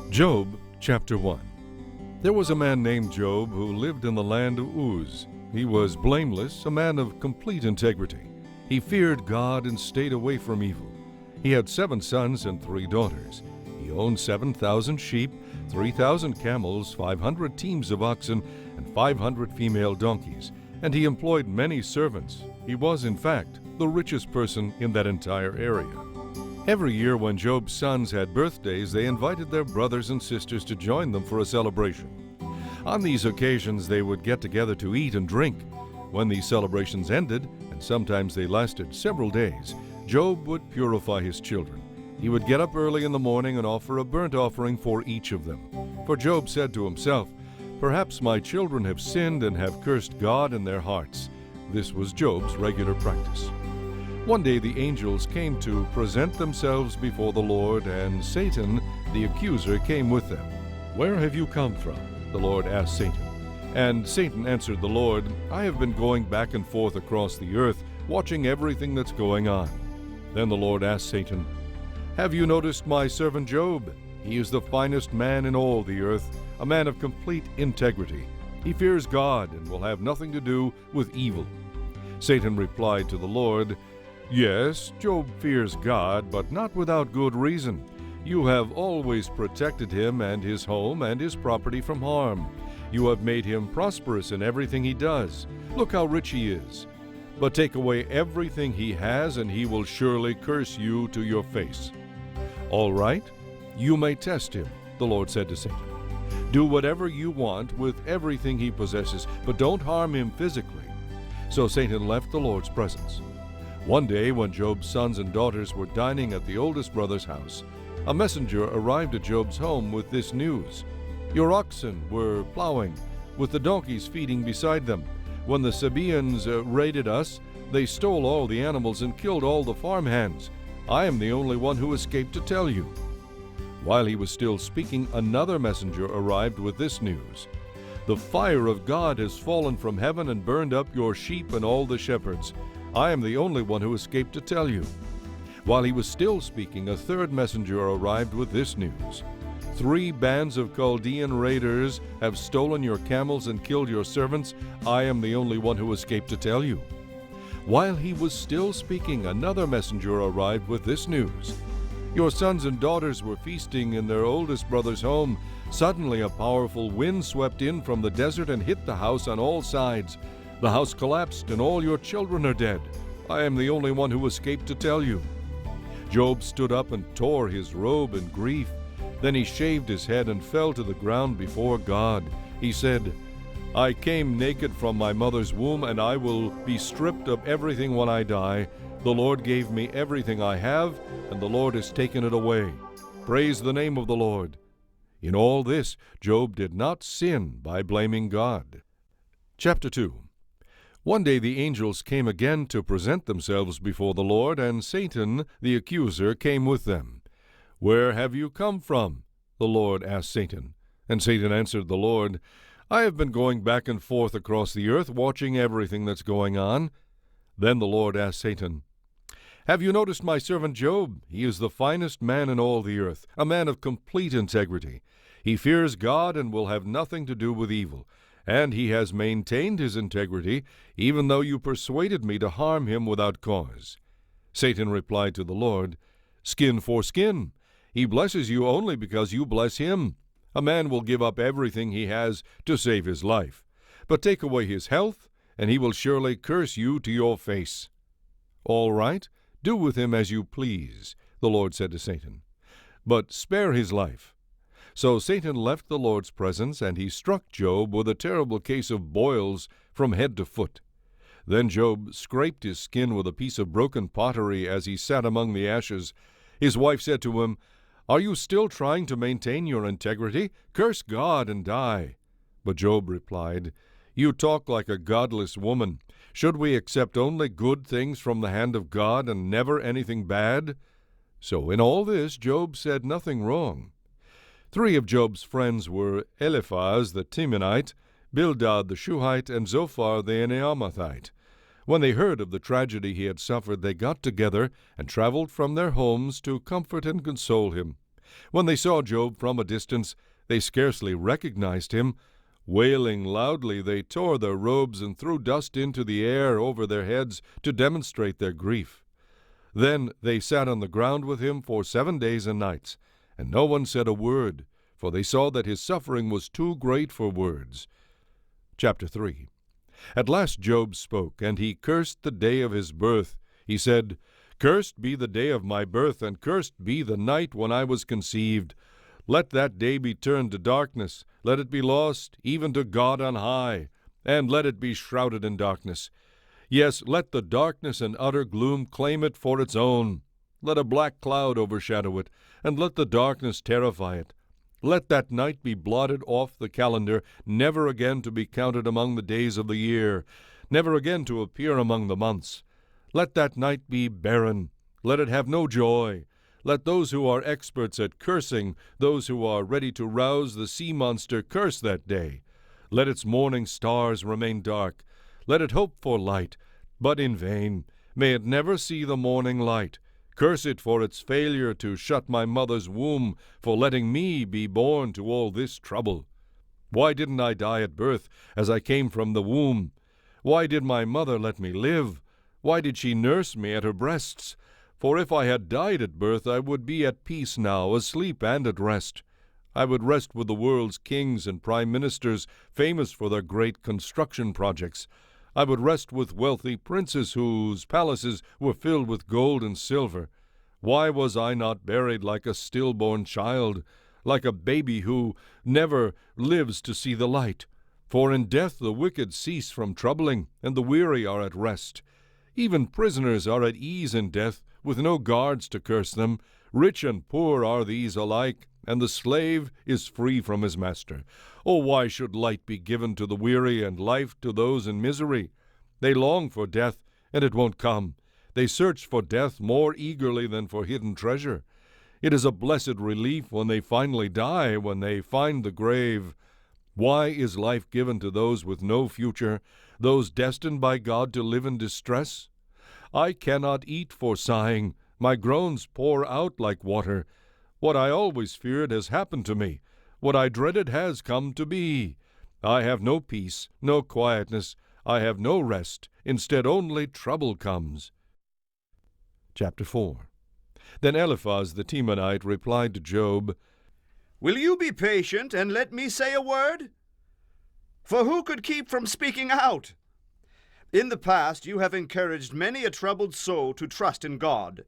Job chapter 1. There was a man named Job who lived in the land of Uz. He was blameless, a man of complete integrity. He feared God and stayed away from evil. He had 7 sons and 3 daughters. He owned 7,000 sheep, 3,000 camels, 500 teams of oxen, and 500 female donkeys, and he employed many servants. He was, in fact, the richest person in that entire area. Every year when Job's sons had birthdays, they invited their brothers and sisters to join them for a celebration. On these occasions, they would get together to eat and drink. When these celebrations ended, and sometimes they lasted several days, Job would purify his children. He would get up early in the morning and offer a burnt offering for each of them. For Job said to himself, "Perhaps my children have sinned and have cursed God in their hearts." This was Job's regular practice. One day the angels came to present themselves before the Lord, and Satan, the accuser, came with them. "Where have you come from?" the Lord asked Satan. And Satan answered the Lord, "I have been going back and forth across the earth, watching everything that's going on." Then the Lord asked Satan, "Have you noticed my servant Job? He is the finest man in all the earth, a man of complete integrity. He fears God and will have nothing to do with evil." Satan replied to the Lord, "Yes, Job fears God, but not without good reason. You have always protected him and his home and his property from harm. You have made him prosperous in everything he does. Look how rich he is. But take away everything he has, and he will surely curse you to your face." "All right, you may test him," the Lord said to Satan. "Do whatever you want with everything he possesses, but don't harm him physically." So Satan left the Lord's presence. One day, when Job's sons and daughters were dining at the oldest brother's house, a messenger arrived at Job's home with this news: "Your oxen were plowing, with the donkeys feeding beside them. When the Sabaeans raided us, they stole all the animals and killed all the farmhands. I am the only one who escaped to tell you." While he was still speaking, another messenger arrived with this news: "The fire of God has fallen from heaven and burned up your sheep and all the shepherds. I am the only one who escaped to tell you." While he was still speaking, a third messenger arrived with this news: "3 bands of Chaldean raiders have stolen your camels and killed your servants. I am the only one who escaped to tell you." While he was still speaking, another messenger arrived with this news: "Your sons and daughters were feasting in their oldest brother's home. Suddenly a powerful wind swept in from the desert and hit the house on all sides. The house collapsed and all your children are dead. I am the only one who escaped to tell you." Job stood up and tore his robe in grief. Then he shaved his head and fell to the ground before God. He said, "I came naked from my mother's womb, and I will be stripped of everything when I die. The Lord gave me everything I have, and the Lord has taken it away. Praise the name of the Lord." In all this, Job did not sin by blaming God. Chapter 2. One day the angels came again to present themselves before the Lord, and Satan, the accuser, came with them. "Where have you come from?" the Lord asked Satan. And Satan answered the Lord, "I have been going back and forth across the earth, watching everything that's going on." Then the Lord asked Satan, "Have you noticed my servant Job? He is the finest man in all the earth, a man of complete integrity. He fears God and will have nothing to do with evil. And he has maintained his integrity, even though you persuaded me to harm him without cause." Satan replied to the Lord, "Skin for skin. He blesses you only because you bless him. A man will give up everything he has to save his life. But take away his health, and he will surely curse you to your face." "All right, do with him as you please," the Lord said to Satan. "But spare his life." So Satan left the Lord's presence, and he struck Job with a terrible case of boils from head to foot. Then Job scraped his skin with a piece of broken pottery as he sat among the ashes. His wife said to him, "Are you still trying to maintain your integrity? Curse God and die." But Job replied, "You talk like a godless woman. Should we accept only good things from the hand of God and never anything bad?" So in all this Job said nothing wrong. 3 of Job's friends were Eliphaz the Temanite, Bildad the Shuhite, and Zophar the Naamathite. When they heard of the tragedy he had suffered, they got together and traveled from their homes to comfort and console him. When they saw Job from a distance, they scarcely recognized him. Wailing loudly, they tore their robes and threw dust into the air over their heads to demonstrate their grief. Then they sat on the ground with him for 7 days and nights, and no one said a word, for they saw that his suffering was too great for words. Chapter 3. At last Job spoke, and he cursed the day of his birth. He said, "Cursed be the day of my birth, and cursed be the night when I was conceived. Let that day be turned to darkness, let it be lost even to God on high, and let it be shrouded in darkness. Yes, let the darkness and utter gloom claim it for its own. Let a black cloud overshadow it, and let the darkness terrify it. Let that night be blotted off the calendar, never again to be counted among the days of the year, never again to appear among the months. Let that night be barren, let it have no joy. Let those who are experts at cursing, those who are ready to rouse the sea monster, curse that day. Let its morning stars remain dark. Let it hope for light, but in vain. May it never see the morning light. Curse it for its failure to shut my mother's womb, for letting me be born to all this trouble. Why didn't I die at birth, as I came from the womb? Why did my mother let me live? Why did she nurse me at her breasts? For if I had died at birth, I would be at peace now, asleep and at rest. I would rest with the world's kings and prime ministers, famous for their great construction projects. I would rest with wealthy princes whose palaces were filled with gold and silver. Why was I not buried like a stillborn child, like a baby who never lives to see the light? For in death the wicked cease from troubling, and the weary are at rest. Even prisoners are at ease in death, with no guards to curse them. Rich and poor are these alike, and the slave is free from his master. Oh, why should light be given to the weary and life to those in misery? They long for death, and it won't come. They search for death more eagerly than for hidden treasure. It is a blessed relief when they finally die, when they find the grave. Why is life given to those with no future, those destined by God to live in distress? I cannot eat for sighing. My groans pour out like water. What I always feared has happened to me. What I dreaded has come to be. I have no peace, no quietness. I have no rest. Instead, only trouble comes. Chapter 4. Then Eliphaz the Temanite replied to Job, "Will you be patient and let me say a word? For who could keep from speaking out? In the past you have encouraged many a troubled soul to trust in God.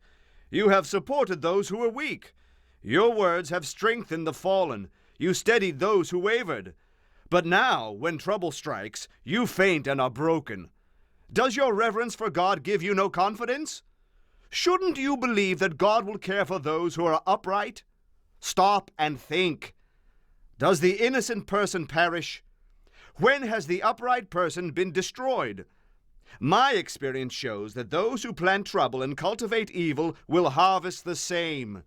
You have supported those who were weak. Your words have strengthened the fallen. You steadied those who wavered. But now, when trouble strikes, you faint and are broken. Does your reverence for God give you no confidence? Shouldn't you believe that God will care for those who are upright? Stop and think. Does the innocent person perish? When has the upright person been destroyed? My experience shows that those who plant trouble and cultivate evil will harvest the same.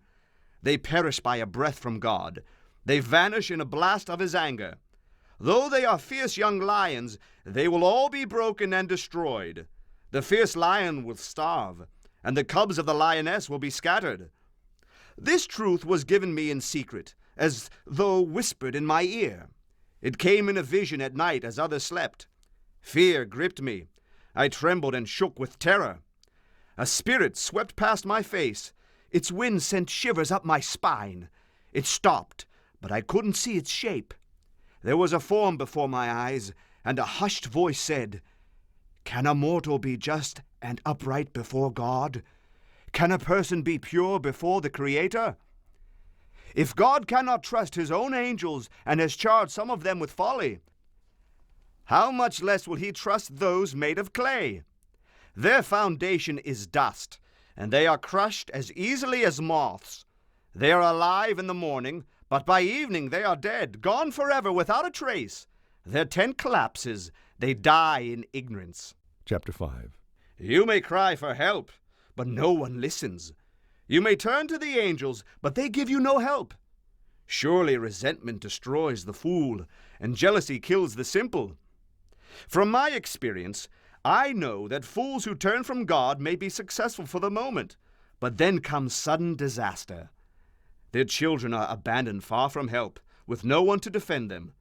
They perish by a breath from God. They vanish in a blast of his anger. Though they are fierce young lions, they will all be broken and destroyed. The fierce lion will starve, and the cubs of the lioness will be scattered. This truth was given me in secret, as though whispered in my ear. It came in a vision at night as others slept. Fear gripped me. I trembled and shook with terror. A spirit swept past my face. Its wind sent shivers up my spine. It stopped, but I couldn't see its shape. There was a form before my eyes, and a hushed voice said, "Can a mortal be just and upright before God? Can a person be pure before the Creator? If God cannot trust his own angels and has charged some of them with folly, how much less will he trust those made of clay? Their foundation is dust, and they are crushed as easily as moths. They are alive in the morning, but by evening they are dead, gone forever without a trace. Their tent collapses. They die in ignorance." Chapter 5. You may cry for help, but no one listens. You may turn to the angels, but they give you no help. Surely resentment destroys the fool, and jealousy kills the simple. From my experience, I know that fools who turn from God may be successful for the moment, but then comes sudden disaster. Their children are abandoned far from help, with no one to defend them.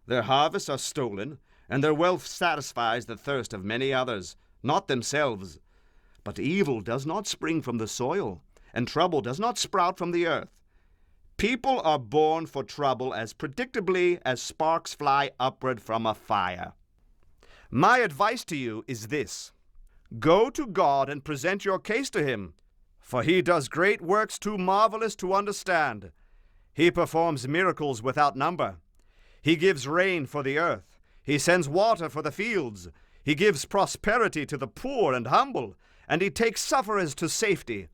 Their harvests are stolen, and their wealth satisfies the thirst of many others, not themselves. But evil does not spring from the soil, and trouble does not sprout from the earth. People are born for trouble as predictably as sparks fly upward from a fire. My advice to you is this: go to God and present your case to him, for he does great works too marvelous to understand. He performs miracles without number. He gives rain for the earth. He sends water for the fields. He gives prosperity to the poor and humble, and he takes sufferers to safety.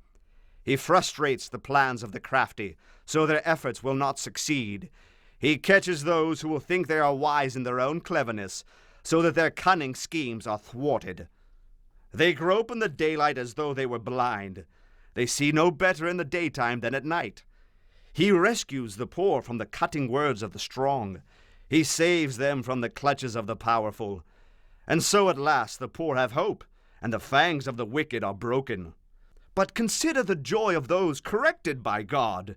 He frustrates the plans of the crafty, so their efforts will not succeed. He catches those who will think they are wise in their own cleverness, so that their cunning schemes are thwarted. They grope in the daylight as though they were blind. They see no better in the daytime than at night. He rescues the poor from the cutting words of the strong. He saves them from the clutches of the powerful. And so at last the poor have hope, and the fangs of the wicked are broken. But consider the joy of those corrected by God.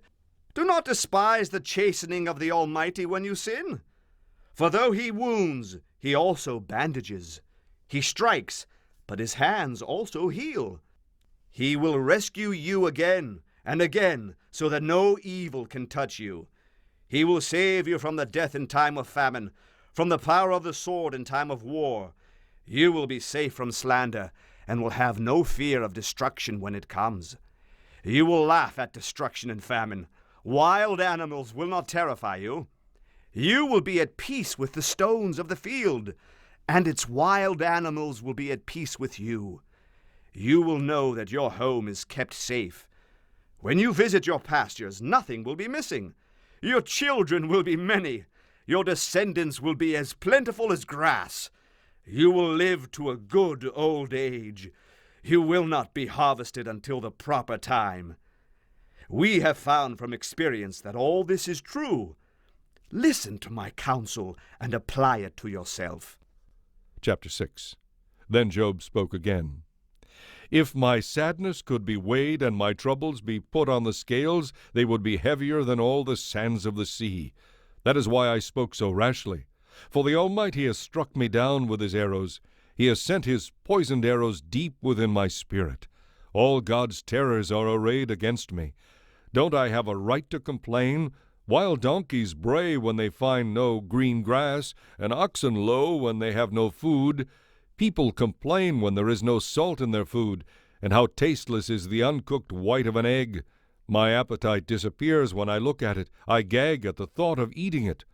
Do not despise the chastening of the Almighty when you sin. For though he wounds, he also bandages. He strikes, but his hands also heal. He will rescue you again and again, so that no evil can touch you. He will save you from the death in time of famine, from the power of the sword in time of war. You will be safe from slander, and will have no fear of destruction when it comes. You will laugh at destruction and famine. Wild animals will not terrify you. You will be at peace with the stones of the field, and its wild animals will be at peace with you. You will know that your home is kept safe. When you visit your pastures, nothing will be missing. Your children will be many. Your descendants will be as plentiful as grass. You will live to a good old age. You will not be harvested until the proper time. We have found from experience that all this is true. Listen to my counsel and apply it to yourself. Chapter 6. Then Job spoke again. If my sadness could be weighed and my troubles be put on the scales, they would be heavier than all the sands of the sea. That is why I spoke so rashly. For the Almighty has struck me down with his arrows. He has sent his poisoned arrows deep within my spirit. All God's terrors are arrayed against me. Don't I have a right to complain? Wild donkeys bray when they find no green grass, and oxen low when they have no food. People complain when there is no salt in their food, and how tasteless is the uncooked white of an egg. My appetite disappears when I look at it. I gag at the thought of eating it.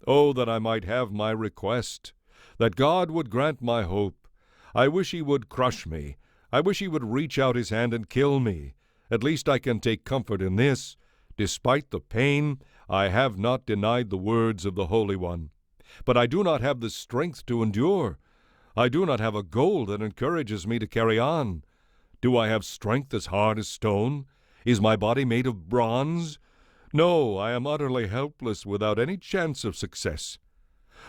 Oh, that I might have my request, that God would grant my hope. I wish he would crush me. I wish he would reach out his hand and kill me. At least I can take comfort in this. Despite the pain, I have not denied the words of the Holy One. But I do not have the strength to endure. I do not have a goal that encourages me to carry on. Do I have strength as hard as stone? Is my body made of bronze? No, I am utterly helpless without any chance of success.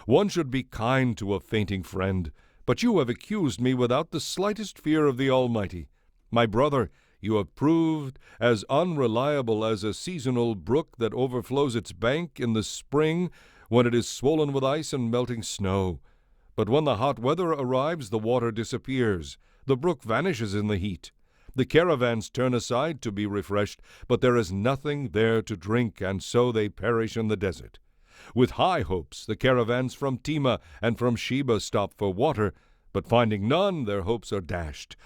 One should be kind to a fainting friend, but you have accused me without the slightest fear of the Almighty. My brother, you have proved as unreliable as a seasonal brook that overflows its bank in the spring when it is swollen with ice and melting snow. But when the hot weather arrives, the water disappears. The brook vanishes in the heat. The caravans turn aside to be refreshed, but there is nothing there to drink, and so they perish in the desert. With high hopes, the caravans from Tema and from Sheba stop for water, but finding none, their hopes are dashed.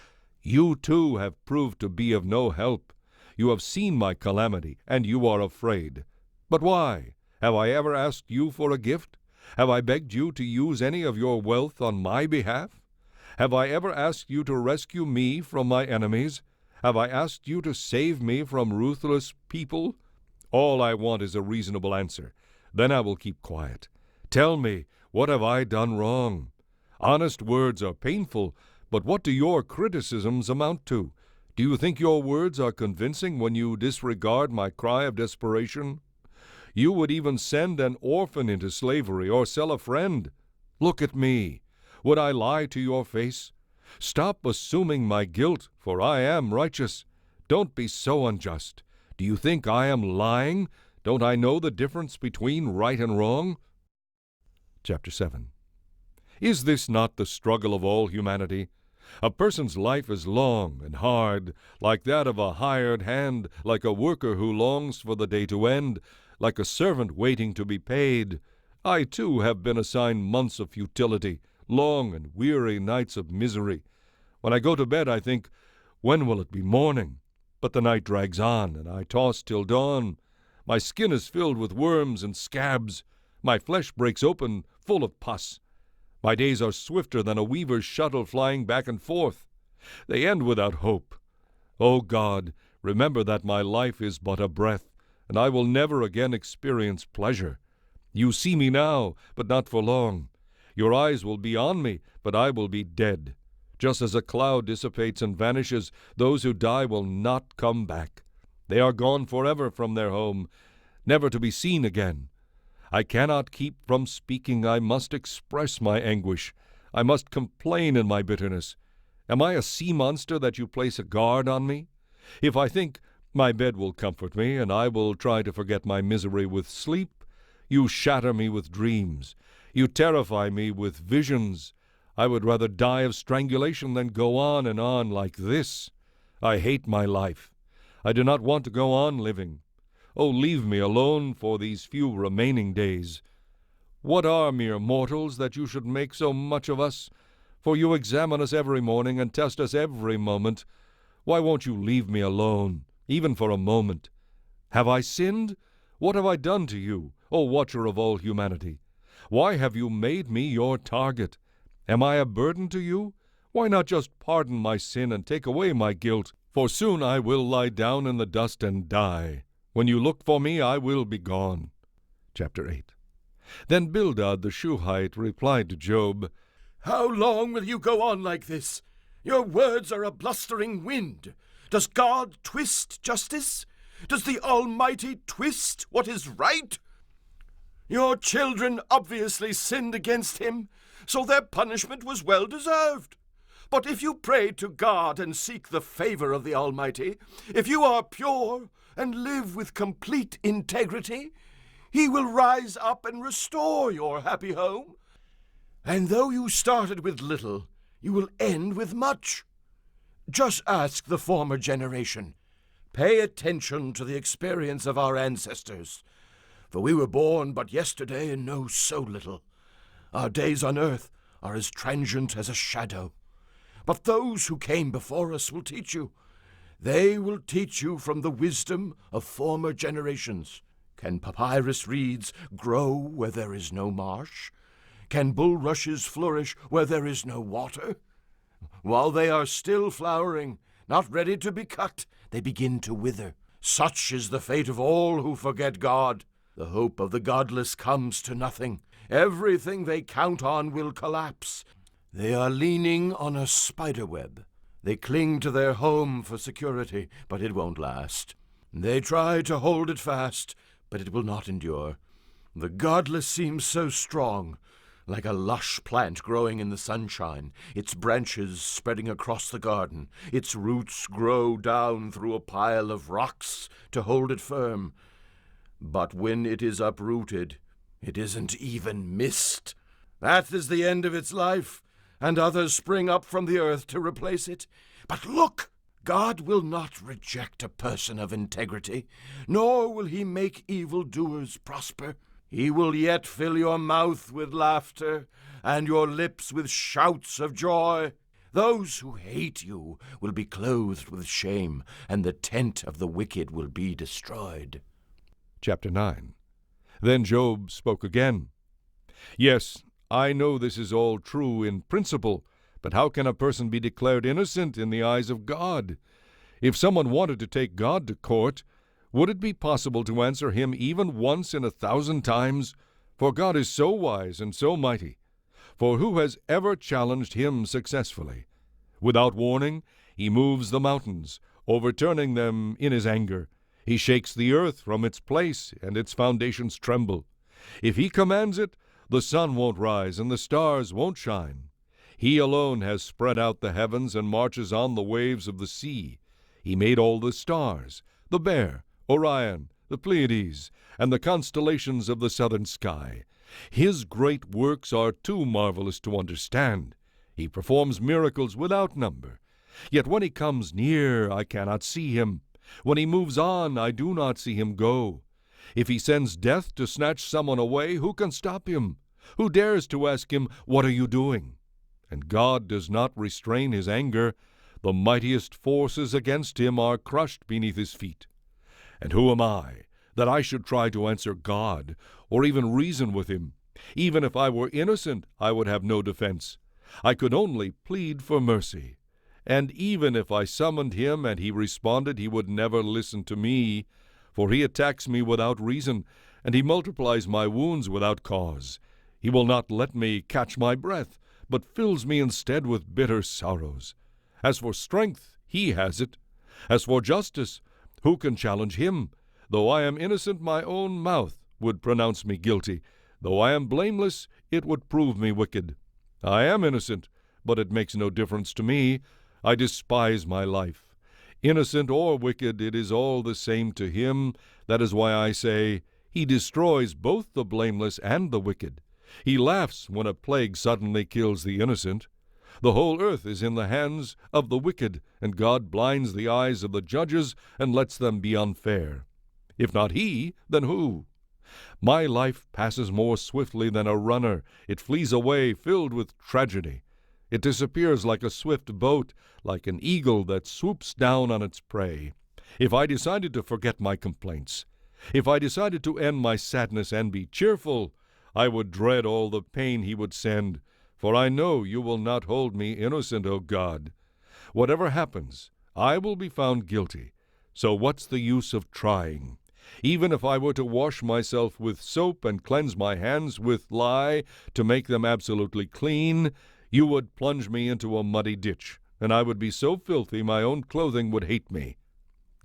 You, too, have proved to be of no help. You have seen my calamity, and you are afraid. But why? Have I ever asked you for a gift? Have I begged you to use any of your wealth on my behalf? Have I ever asked you to rescue me from my enemies? Have I asked you to save me from ruthless people? All I want is a reasonable answer. Then I will keep quiet. Tell me, what have I done wrong? Honest words are painful, but what do your criticisms amount to? Do you think your words are convincing when you disregard my cry of desperation? You would even send an orphan into slavery or sell a friend. Look at me. Would I lie to your face? Stop assuming my guilt, for I am righteous. Don't be so unjust. Do you think I am lying? Don't I know the difference between right and wrong? Chapter 7. Is this not the struggle of all humanity? A person's life is long and hard, like that of a hired hand, like a worker who longs for the day to end, like a servant waiting to be paid. I, too, have been assigned months of futility, long and weary nights of misery. When I go to bed, I think, when will it be morning? But the night drags on, and I toss till dawn. My skin is filled with worms and scabs. My flesh breaks open, full of pus. My days are swifter than a weaver's shuttle flying back and forth. They end without hope. O God, remember that my life is but a breath, and I will never again experience pleasure. You see me now, but not for long. Your eyes will be on me, but I will be dead. Just as a cloud dissipates and vanishes, those who die will not come back. They are gone forever from their home, never to be seen again. I cannot keep from speaking. I must express my anguish. I must complain in my bitterness. Am I a sea monster that you place a guard on me? If I think my bed will comfort me, and I will try to forget my misery with sleep, you shatter me with dreams. You terrify me with visions. I would rather die of strangulation than go on and on like this. I hate my life. I do not want to go on living. Oh, leave me alone for these few remaining days. What are mere mortals that you should make so much of us? For you examine us every morning and test us every moment. Why won't you leave me alone, even for a moment? Have I sinned? What have I done to you, O watcher of all humanity? Why have you made me your target? Am I a burden to you? Why not just pardon my sin and take away my guilt? For soon I will lie down in the dust and die. When you look for me, I will be gone. Chapter 8. Then Bildad the Shuhite replied to Job, How long will you go on like this? Your words are a blustering wind. Does God twist justice? Does the Almighty twist what is right? Your children obviously sinned against him, so their punishment was well deserved. But if you pray to God and seek the favor of the Almighty, if you are pure and live with complete integrity, he will rise up and restore your happy home. And though you started with little, you will end with much. Just ask the former generation. Pay attention to the experience of our ancestors, for we were born but yesterday and know so little. Our days on earth are as transient as a shadow. But those who came before us will teach you. They will teach you from the wisdom of former generations. Can papyrus reeds grow where there is no marsh? Can bulrushes flourish where there is no water? While they are still flowering, not ready to be cut, they begin to wither. Such is the fate of all who forget God. The hope of the godless comes to nothing. Everything they count on will collapse. They are leaning on a spider web. They cling to their home for security, but it won't last. They try to hold it fast, but it will not endure. The godless seems so strong, like a lush plant growing in the sunshine, its branches spreading across the garden. Its roots grow down through a pile of rocks to hold it firm. But when it is uprooted, it isn't even mist. That is the end of its life, and others spring up from the earth to replace it. But look! God will not reject a person of integrity, nor will he make evildoers prosper. He will yet fill your mouth with laughter, and your lips with shouts of joy. Those who hate you will be clothed with shame, and the tent of the wicked will be destroyed. Chapter 9. Then Job spoke again. Yes, I know this is all true in principle, but how can a person be declared innocent in the eyes of God? If someone wanted to take God to court, would it be possible to answer him even once in 1,000 times? For God is so wise and so mighty. For who has ever challenged him successfully? Without warning, he moves the mountains, overturning them in his anger. He shakes the earth from its place, and its foundations tremble. If he commands it, the sun won't rise and the stars won't shine. He alone has spread out the heavens and marches on the waves of the sea. He made all the stars, the Bear, Orion, the Pleiades, and the constellations of the southern sky. His great works are too marvelous to understand. He performs miracles without number. Yet when he comes near, I cannot see him. When he moves on, I do not see him go. If he sends death to snatch someone away, who can stop him? Who dares to ask him, "What are you doing?" And God does not restrain his anger. The mightiest forces against him are crushed beneath his feet. And who am I, that I should try to answer God, or even reason with him? Even if I were innocent, I would have no defense. I could only plead for mercy. And even if I summoned him and he responded, he would never listen to me, for he attacks me without reason, and he multiplies my wounds without cause. He will not let me catch my breath, but fills me instead with bitter sorrows. As for strength, he has it. As for justice, who can challenge him? Though I am innocent, my own mouth would pronounce me guilty. Though I am blameless, it would prove me wicked. I am innocent, but it makes no difference to me. I despise my life. Innocent or wicked, it is all the same to him. That is why I say, he destroys both the blameless and the wicked. He laughs when a plague suddenly kills the innocent. The whole earth is in the hands of the wicked, and God blinds the eyes of the judges and lets them be unfair. If not he, then who? My life passes more swiftly than a runner. It flees away filled with tragedy. It disappears like a swift boat, like an eagle that swoops down on its prey. If I decided to forget my complaints, if I decided to end my sadness and be cheerful, I would dread all the pain he would send, for I know you will not hold me innocent, O God. Whatever happens, I will be found guilty. So what's the use of trying? Even if I were to wash myself with soap and cleanse my hands with lye to make them absolutely clean, you would plunge me into a muddy ditch, and I would be so filthy my own clothing would hate me.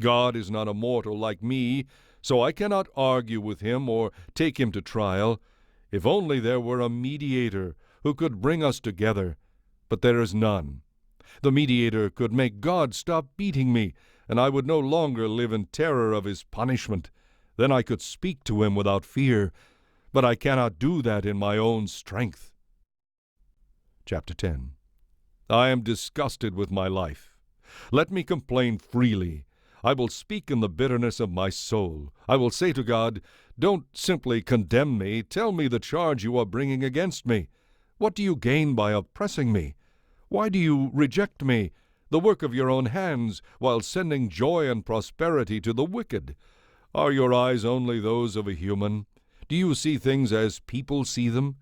God is not a mortal like me, so I cannot argue with him or take him to trial. If only there were a mediator who could bring us together, but there is none. The mediator could make God stop beating me, and I would no longer live in terror of his punishment. Then I could speak to him without fear, but I cannot do that in my own strength. Chapter 10. I am disgusted with my life. Let me complain freely. I will speak in the bitterness of my soul. I will say to God, "Don't simply condemn me. Tell me the charge you are bringing against me. What do you gain by oppressing me? Why do you reject me, the work of your own hands, while sending joy and prosperity to the wicked? Are your eyes only those of a human? Do you see things as people see them?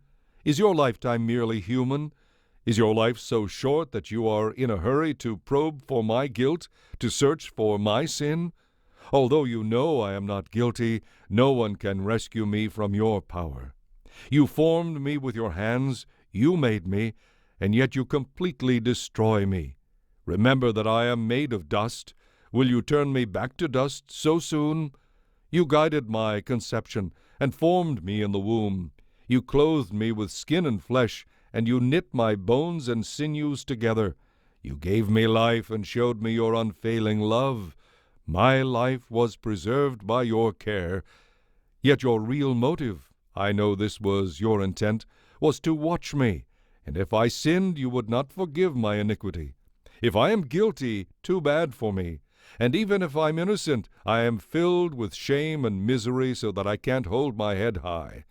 Is your lifetime merely human? Is your life so short that you are in a hurry to probe for my guilt, to search for my sin? Although you know I am not guilty, no one can rescue me from your power. You formed me with your hands, you made me, and yet you completely destroy me. Remember that I am made of dust. Will you turn me back to dust so soon? You guided my conception and formed me in the womb. You clothed me with skin and flesh, and you knit my bones and sinews together. You gave me life and showed me your unfailing love. My life was preserved by your care. Yet your real motive, I know this was your intent, was to watch me, and if I sinned, you would not forgive my iniquity. If I am guilty, too bad for me. And even if I'm innocent, I am filled with shame and misery so that I can't hold my head high.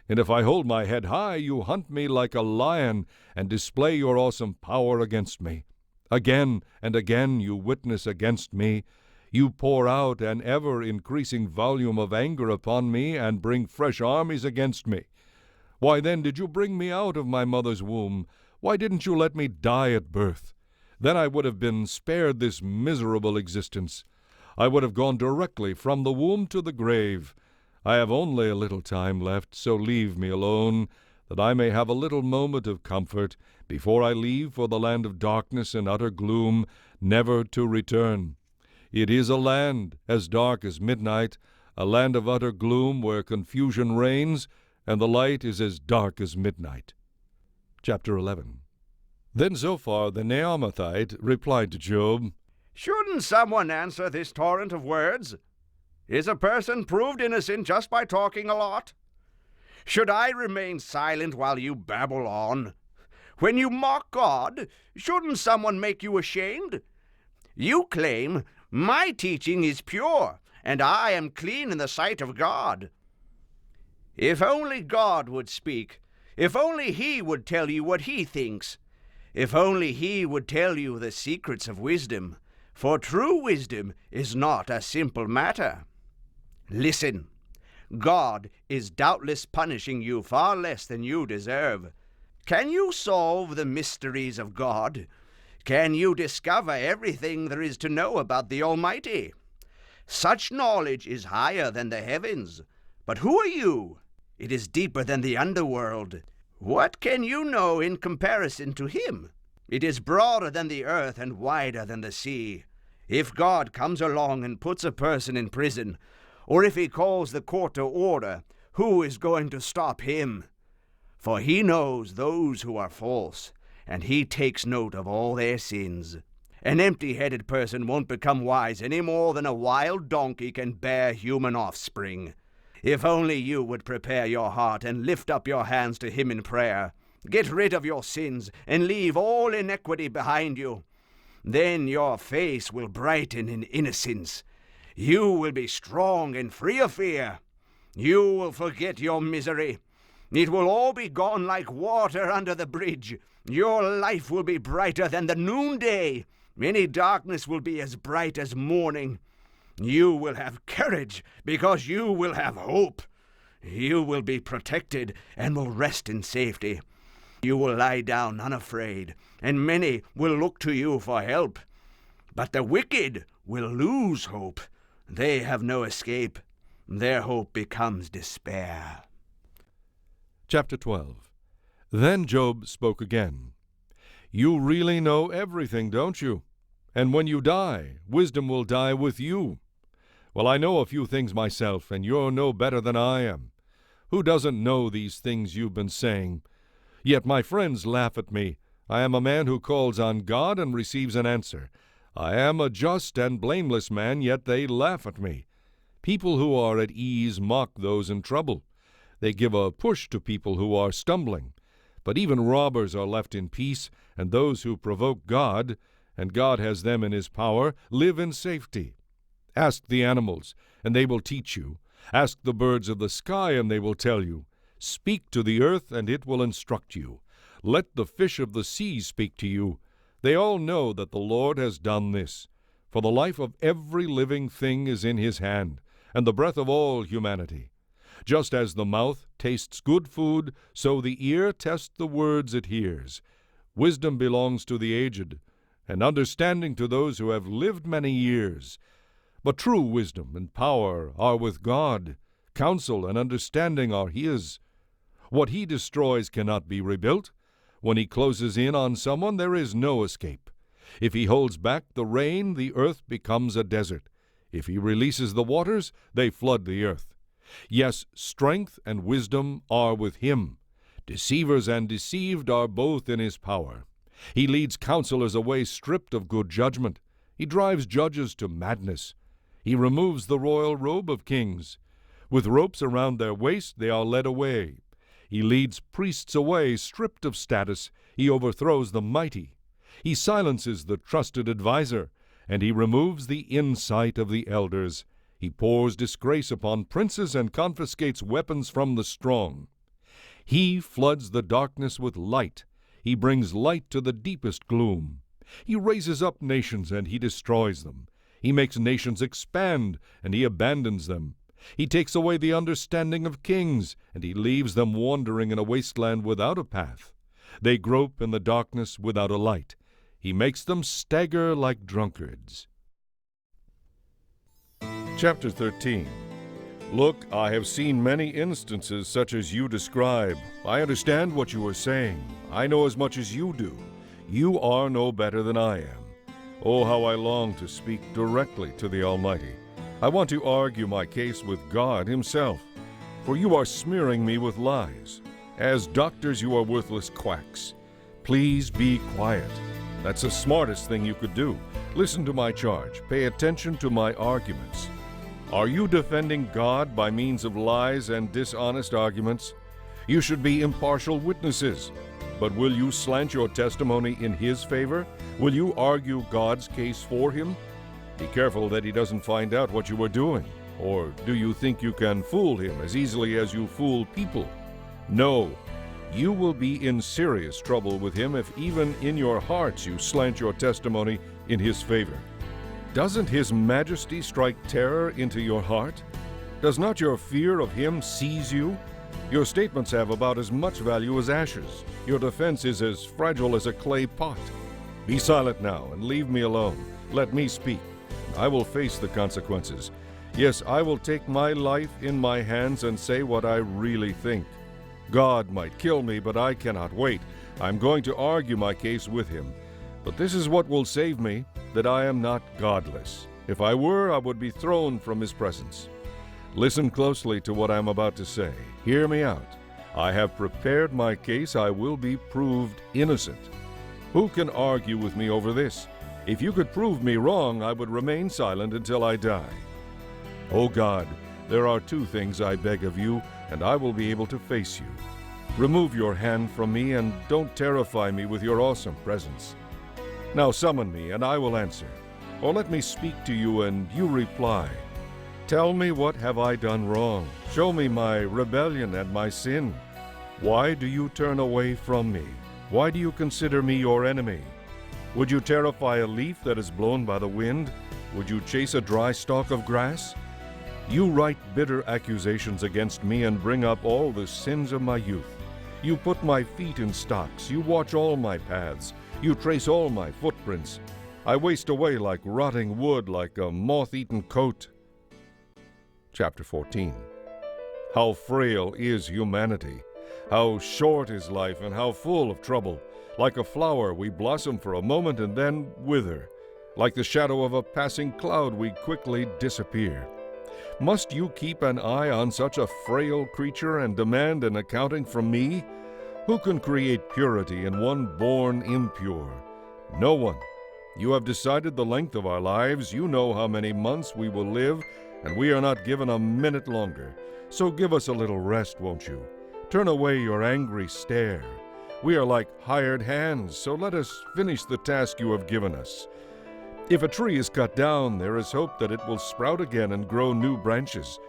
And if I hold my head high, you hunt me like a lion and display your awesome power against me. Again and again you witness against me. You pour out an ever-increasing volume of anger upon me and bring fresh armies against me. Why then did you bring me out of my mother's womb? Why didn't you let me die at birth? Then I would have been spared this miserable existence. I would have gone directly from the womb to the grave. I have only a little time left, so leave me alone, that I may have a little moment of comfort before I leave for the land of darkness and utter gloom, never to return. It is a land as dark as midnight, a land of utter gloom where confusion reigns, and the light is as dark as midnight. Chapter 11. Then Zophar the Naamathite replied to Job, Shouldn't someone answer this torrent of words? Is a person proved innocent just by talking a lot? Should I remain silent while you babble on? When you mock God, shouldn't someone make you ashamed? You claim, my teaching is pure, and I am clean in the sight of God. If only God would speak, if only He would tell you what He thinks, if only He would tell you the secrets of wisdom, for true wisdom is not a simple matter. Listen, God is doubtless punishing you far less than you deserve. Can you solve the mysteries of God? Can you discover everything there is to know about the Almighty? Such knowledge is higher than the heavens. But who are you? It is deeper than the underworld. What can you know in comparison to Him? It is broader than the earth and wider than the sea. If God comes along and puts a person in prison, or if He calls the court to order, who is going to stop Him? For He knows those who are false, and He takes note of all their sins. An empty-headed person won't become wise any more than a wild donkey can bear human offspring. If only you would prepare your heart and lift up your hands to Him in prayer, get rid of your sins and leave all iniquity behind you. Then your face will brighten in innocence. You will be strong and free of fear. You will forget your misery. It will all be gone like water under the bridge. Your life will be brighter than the noonday. Any darkness will be as bright as morning. You will have courage because you will have hope. You will be protected and will rest in safety. You will lie down unafraid, and many will look to you for help. But the wicked will lose hope. They have no escape. Their hope becomes despair. Chapter 12. Then Job spoke again. You really know everything, don't you? And when you die, wisdom will die with you. Well, I know a few things myself, and you're no better than I am. Who doesn't know these things you've been saying? Yet my friends laugh at me. I am a man who calls on God and receives an answer. I am a just and blameless man, yet they laugh at me. People who are at ease mock those in trouble. They give a push to people who are stumbling. But even robbers are left in peace, and those who provoke God, and God has them in His power, live in safety. Ask the animals, and they will teach you. Ask the birds of the sky, and they will tell you. Speak to the earth, and it will instruct you. Let the fish of the sea speak to you. They all know that the Lord has done this. For the life of every living thing is in His hand, and the breath of all humanity. Just as the mouth tastes good food, so the ear tests the words it hears. Wisdom belongs to the aged, and understanding to those who have lived many years. But true wisdom and power are with God. Counsel and understanding are His. What He destroys cannot be rebuilt. When He closes in on someone, there is no escape. If He holds back the rain, the earth becomes a desert. If He releases the waters, they flood the earth. Yes, strength and wisdom are with Him. Deceivers and deceived are both in His power. He leads counselors away stripped of good judgment. He drives judges to madness. He removes the royal robe of kings. With ropes around their waist they are led away. He leads priests away stripped of status. He overthrows the mighty. He silences the trusted adviser, and He removes the insight of the elders. He pours disgrace upon princes and confiscates weapons from the strong. He floods the darkness with light. He brings light to the deepest gloom. He raises up nations, and He destroys them. He makes nations expand, and He abandons them. He takes away the understanding of kings, and He leaves them wandering in a wasteland without a path. They grope in the darkness without a light. He makes them stagger like drunkards. Chapter 13. Look, I have seen many instances such as you describe. I understand what you are saying. I know as much as you do. You are no better than I am. Oh, how I long to speak directly to the Almighty. I want to argue my case with God Himself, for you are smearing me with lies. As doctors, you are worthless quacks. Please be quiet. That's the smartest thing you could do. Listen to my charge. Pay attention to my arguments. Are you defending God by means of lies and dishonest arguments? You should be impartial witnesses. But will you slant your testimony in His favor? Will you argue God's case for Him? Be careful that He doesn't find out what you are doing. Or do you think you can fool Him as easily as you fool people? No, you will be in serious trouble with Him if even in your hearts you slant your testimony in His favor. Doesn't His majesty strike terror into your heart? Does not your fear of Him seize you? Your statements have about as much value as ashes. Your defense is as fragile as a clay pot. Be silent now and leave me alone. Let me speak. I will face the consequences. Yes, I will take my life in my hands and say what I really think. God might kill me, but I cannot wait. I'm going to argue my case with Him. But this is what will save me, that I am not godless. If I were, I would be thrown from His presence. Listen closely to what I am about to say. Hear me out. I have prepared my case. I will be proved innocent. Who can argue with me over this? If you could prove me wrong, I would remain silent until I die. O God, there are two things I beg of you, and I will be able to face you. Remove your hand from me, and don't terrify me with your awesome presence. Now summon me, and I will answer. Or let me speak to you, and you reply. Tell me, what have I done wrong? Show me my rebellion and my sin. Why do you turn away from me? Why do you consider me your enemy? Would you terrify a leaf that is blown by the wind? Would you chase a dry stalk of grass? You write bitter accusations against me and bring up all the sins of my youth. You put my feet in stocks. You watch all my paths. You trace all my footprints. I waste away like rotting wood, like a moth-eaten coat. Chapter 14. How frail is humanity! How short is life, and how full of trouble! Like a flower, we blossom for a moment and then wither. Like the shadow of a passing cloud, we quickly disappear. Must you keep an eye on such a frail creature and demand an accounting from me? Who can create purity in one born impure? No one. You have decided the length of our lives. You know how many months we will live, and we are not given a minute longer. So give us a little rest, won't you? Turn away your angry stare. We are like hired hands, so let us finish the task you have given us. If a tree is cut down, there is hope that it will sprout again and grow new branches.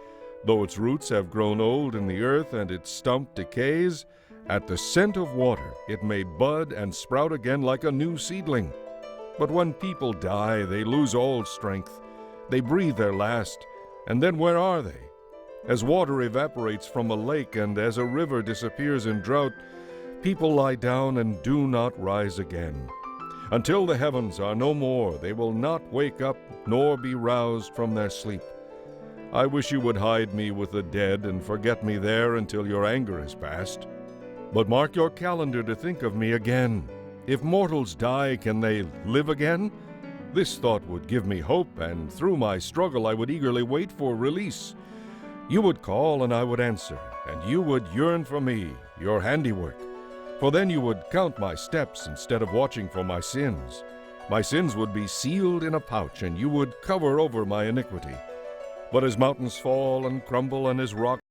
Though its roots have grown old in the earth and its stump decays, at the scent of water it may bud and sprout again like a new seedling. But when people die, they lose all strength. They breathe their last, and then where are they? As water evaporates from a lake and as a river disappears in drought, people lie down and do not rise again. Until the heavens are no more, they will not wake up nor be roused from their sleep. I wish you would hide me with the dead and forget me there until your anger is past. But mark your calendar to think of me again. If mortals die, can they live again? This thought would give me hope, and through my struggle I would eagerly wait for release. You would call and I would answer, and you would yearn for me, your handiwork. For then you would count my steps instead of watching for my sins. My sins would be sealed in a pouch, and you would cover over my iniquity. But as mountains fall and crumble and as rocks